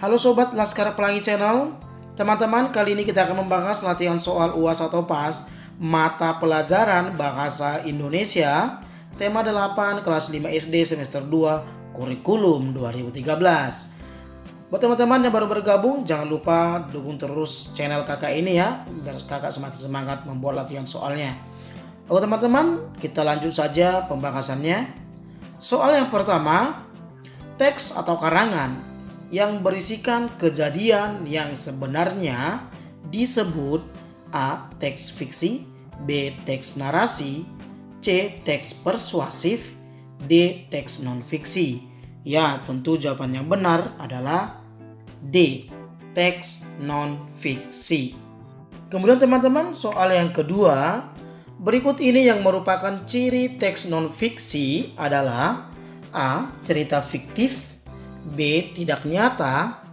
Halo Sobat Laskar Pelangi Channel. Teman-teman, kali ini kita akan membahas latihan soal UAS atau PAS mata pelajaran Bahasa Indonesia tema 8 kelas 5 SD semester 2 kurikulum 2013. Buat teman-teman yang baru bergabung, jangan lupa dukung terus channel kakak ini ya, biar kakak semakin semangat membuat latihan soalnya. Oke teman-teman, kita lanjut saja pembahasannya. Soal yang pertama, teks atau karangan yang berisikan kejadian yang sebenarnya disebut A. Teks fiksi, B. Teks narasi, C. Teks persuasif, D. Teks non-fiksi. Ya, tentu jawaban yang benar adalah D. Teks non-fiksi. Kemudian teman-teman, soal yang kedua, berikut ini yang merupakan ciri teks non-fiksi adalah A. Cerita fiktif, B. Tidak nyata,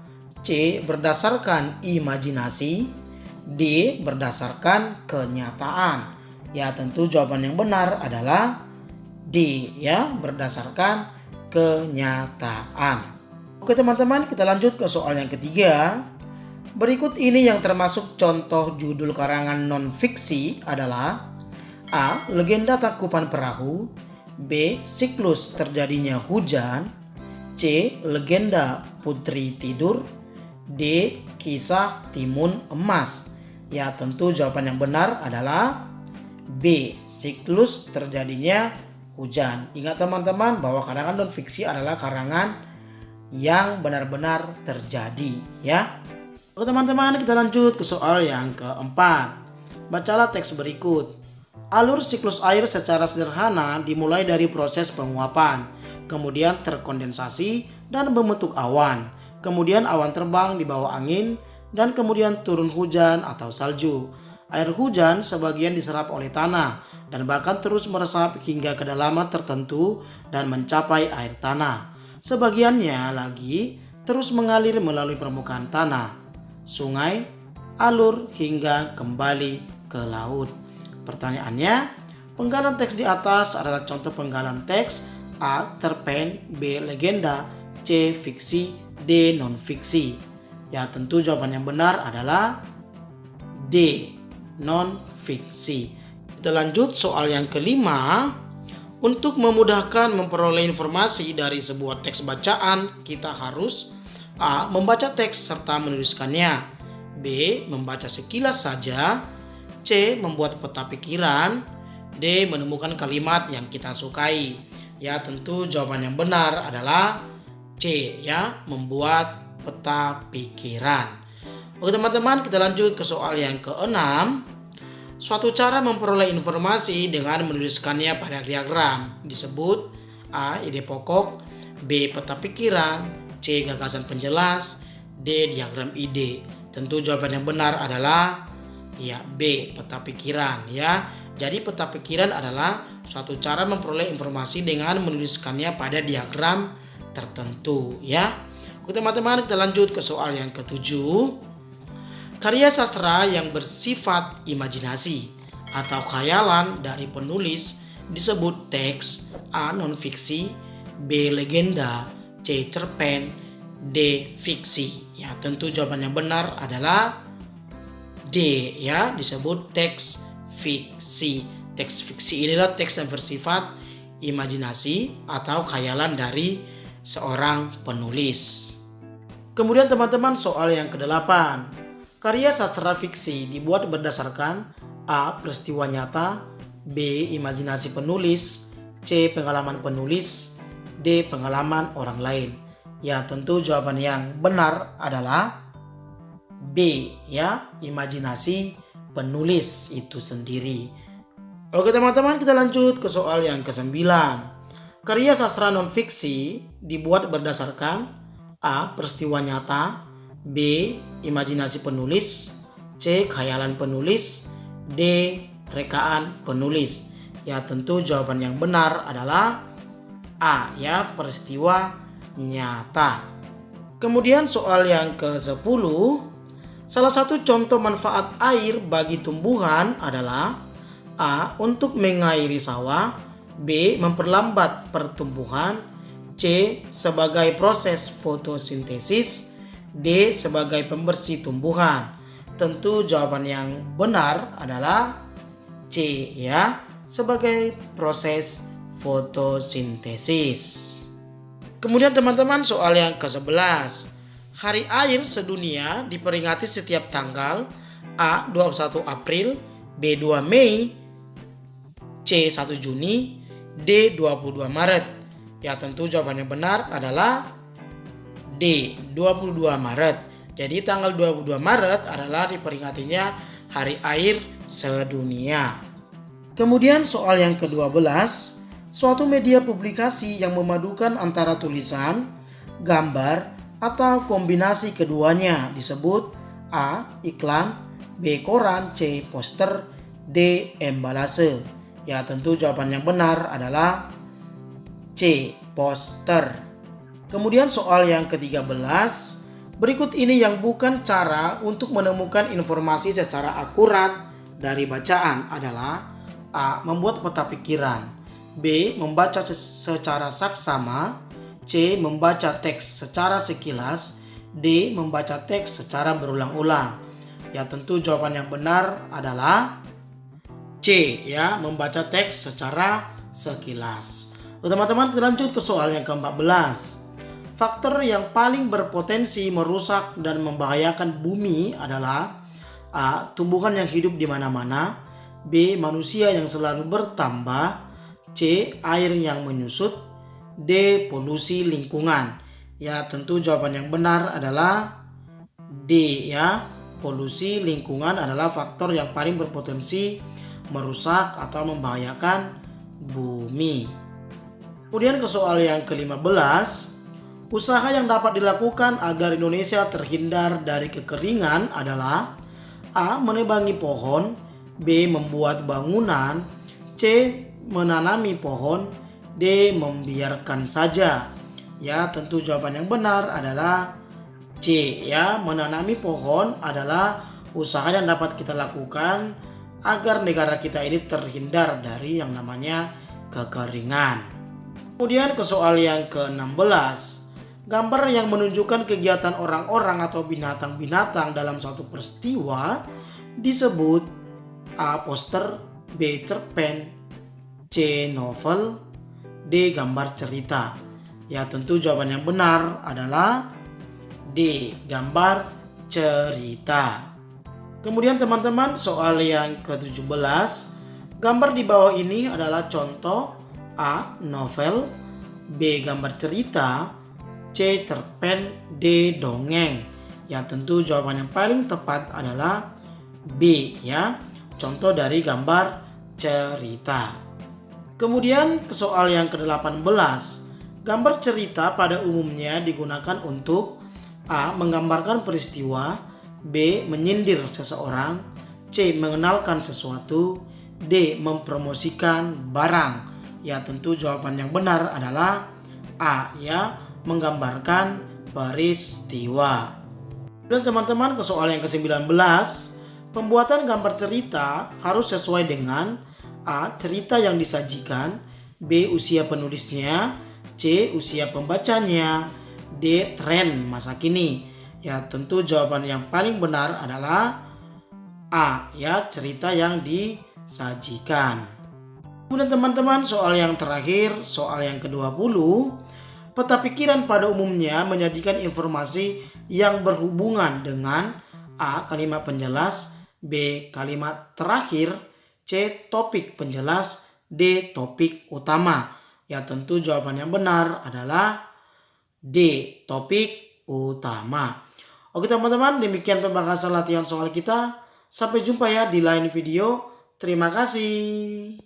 C. Berdasarkan imajinasi, D. Berdasarkan kenyataan. Ya, tentu jawaban yang benar adalah D, ya, berdasarkan kenyataan. Oke teman-teman, kita lanjut ke soal yang ketiga. Berikut ini yang termasuk contoh judul karangan non-fiksi adalah A. Legenda Tangkuban Perahu, B. Siklus terjadinya hujan, C. Legenda Putri Tidur, D. Kisah Timun Emas. Ya, tentu jawaban yang benar adalah B. Siklus terjadinya hujan. Ingat teman-teman bahwa karangan non-fiksi adalah karangan yang benar-benar terjadi ya. Oke teman-teman, kita lanjut ke soal yang keempat. Bacalah teks berikut. Alur siklus air secara sederhana dimulai dari proses penguapan, kemudian terkondensasi dan membentuk awan. Kemudian awan terbang di bawah angin dan kemudian turun hujan atau salju. Air hujan sebagian diserap oleh tanah dan bahkan terus meresap hingga kedalaman tertentu dan mencapai air tanah. Sebagiannya lagi terus mengalir melalui permukaan tanah, sungai, alur hingga kembali ke laut. Pertanyaannya, penggalan teks di atas adalah contoh penggalan teks A. Cerpen, B. Legenda, C. Fiksi, D. Non-fiksi. Ya, tentu jawaban yang benar adalah D. Non-fiksi. Kita lanjut soal yang kelima. Untuk memudahkan memperoleh informasi dari sebuah teks bacaan, kita harus A. Membaca teks serta menuliskannya, B. Membaca sekilas saja, C. Membuat peta pikiran, D. Menemukan kalimat yang kita sukai. Ya, tentu jawaban yang benar adalah C, ya, membuat peta pikiran. Oke teman-teman, kita lanjut ke soal yang keenam. Suatu cara memperoleh informasi dengan menuliskannya pada diagram disebut A. Ide pokok, B. Peta pikiran, C. Gagasan penjelas, D. Diagram ide. Tentu jawaban yang benar adalah ya B. Peta pikiran ya. Jadi peta pikiran adalah suatu cara memperoleh informasi dengan menuliskannya pada diagram tertentu ya. Oke teman-teman, kita lanjut ke soal yang ketujuh. Karya sastra yang bersifat imajinasi atau khayalan dari penulis disebut teks A. Non-fiksi, B. Legenda, C. Cerpen, D. Fiksi. Ya, tentu jawaban yang benar adalah D, ya, disebut teks fiksi. Teks fiksi inilah teks yang bersifat imajinasi atau khayalan dari seorang penulis. Kemudian teman-teman, soal yang ke-8. Karya sastra fiksi dibuat berdasarkan A. Peristiwa nyata, B. Imajinasi penulis, C. Pengalaman penulis, D. Pengalaman orang lain. Ya, tentu jawaban yang benar adalah B, ya, imajinasi penulis itu sendiri. Oke teman-teman, kita lanjut ke soal yang ke-9. Karya sastra non-fiksi dibuat berdasarkan A. Peristiwa nyata, B. Imajinasi penulis, C. Khayalan penulis, D. Rekaan penulis. Ya, tentu jawaban yang benar adalah A, ya, peristiwa nyata. Kemudian soal yang ke-10. Salah satu contoh manfaat air bagi tumbuhan adalah A. Untuk mengairi sawah, B. Memperlambat pertumbuhan, C. Sebagai proses fotosintesis, D sebagai pembersih tumbuhan. Tentu jawaban yang benar adalah C ya, sebagai proses fotosintesis. Kemudian teman-teman soal yang ke-11. Hari Air Sedunia diperingati setiap tanggal A. 21 April, B. 2 Mei, C. 1 Juni, D. 22 Maret. Ya tentu jawaban yang benar adalah D. 22 Maret. Jadi tanggal 22 Maret adalah diperingatinya Hari Air Sedunia. Kemudian soal yang ke-12. Suatu media publikasi yang memadukan antara tulisan, gambar, atau kombinasi keduanya disebut A. Iklan, B. Koran, C. Poster, D. Embalase. Ya tentu jawaban yang benar adalah C. Poster. Kemudian soal yang ke-13. Berikut ini yang bukan cara untuk menemukan informasi secara akurat dari bacaan adalah A. Membuat peta pikiran, B. Membaca secara saksama, C. Membaca teks secara sekilas, D. Membaca teks secara berulang-ulang. Ya tentu jawaban yang benar adalah C ya, membaca teks secara sekilas. Teman-teman lanjut ke soal yang ke-14. Faktor yang paling berpotensi merusak dan membahayakan bumi adalah A. Tumbuhan yang hidup di mana-mana, B. Manusia yang selalu bertambah, C. Air yang menyusut, D. Polusi lingkungan. Ya tentu jawaban yang benar adalah D ya. Polusi lingkungan adalah faktor yang paling berpotensi merusak atau membahayakan bumi. Kemudian ke soal yang ke-15. Usaha yang dapat dilakukan agar Indonesia terhindar dari kekeringan adalah A. Menebangi pohon, B. Membuat bangunan, C. Menanami pohon, D. Membiarkan saja. Ya tentu jawaban yang benar adalah C ya. Menanami pohon adalah usaha yang dapat kita lakukan agar negara kita ini terhindar dari yang namanya kekeringan. Kemudian ke soal yang ke-16. Gambar yang menunjukkan kegiatan orang-orang atau binatang-binatang dalam suatu peristiwa disebut A. Poster, B. Cerpen, C. Novel, D. Gambar cerita. Ya tentu jawaban yang benar adalah D. Gambar cerita. Kemudian teman-teman soal yang ke-17. Gambar di bawah ini adalah contoh A. Novel, B. Gambar cerita, C. Cerpen, D. Dongeng. Ya tentu jawaban yang paling tepat adalah B ya. Contoh dari gambar cerita. Kemudian ke soal yang ke-18. Gambar cerita pada umumnya digunakan untuk A. Menggambarkan peristiwa, B. Menyindir seseorang, C. Mengenalkan sesuatu, D. Mempromosikan barang. Ya tentu jawaban yang benar adalah A ya. Menggambarkan peristiwa. Dan teman-teman ke soal yang ke-19. Pembuatan gambar cerita harus sesuai dengan A. Cerita yang disajikan, B. Usia penulisnya, C. Usia pembacanya, D. Tren masa kini. Ya tentu jawaban yang paling benar adalah A ya. Cerita yang disajikan. Kemudian teman-teman soal yang terakhir, soal yang ke-20. Peta pikiran pada umumnya menyajikan informasi yang berhubungan dengan A. Kalimat penjelas, B. Kalimat terakhir, C. Topik penjelas, D. Topik utama. Ya tentu jawaban yang benar adalah D. Topik utama. Oke teman-teman, demikian pembahasan latihan soal kita. Sampai jumpa ya di lain video. Terima kasih.